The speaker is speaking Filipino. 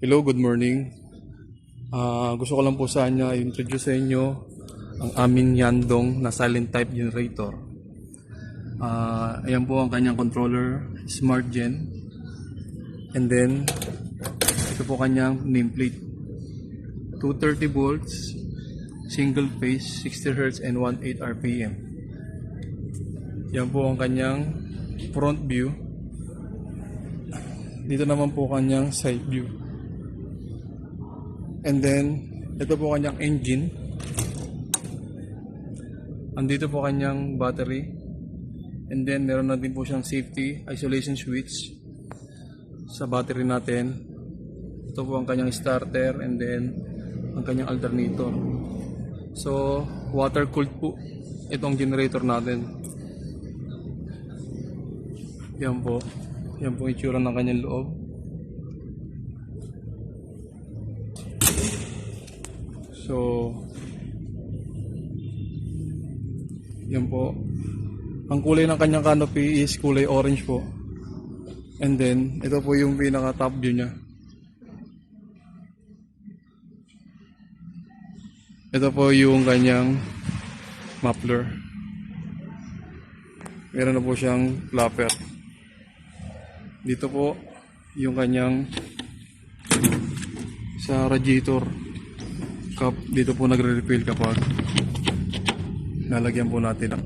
Hello, good morning. Gusto ko lang po sana i-introduce sa inyo ang aming Yandong na silent type generator. Ayan po ang kanyang controller, Smart Gen. And then, ito po kanyang nameplate. 230 volts, single phase, 60 Hz and 18 RPM. Yan po ang kanyang front view. Dito naman po kanyang side view. And then, ito po kanyang engine. Andito po kanyang battery. And then, meron na din po siyang safety isolation switch sa battery natin. Ito po ang kanyang starter and then ang kanyang alternator. So, water cooled po itong generator natin. Yan po. Yan po itsura ng kanyang loob. So, yan po. Ang kulay ng kanyang canopy is kulay orange po. And then, ito po yung pinaka top view niya. Ito po yung kanyang muffler. Meron na po siyang flapper. Dito po yung kanyang sa radiator cup. Dito po nagre-refill kapag lalagyan po natin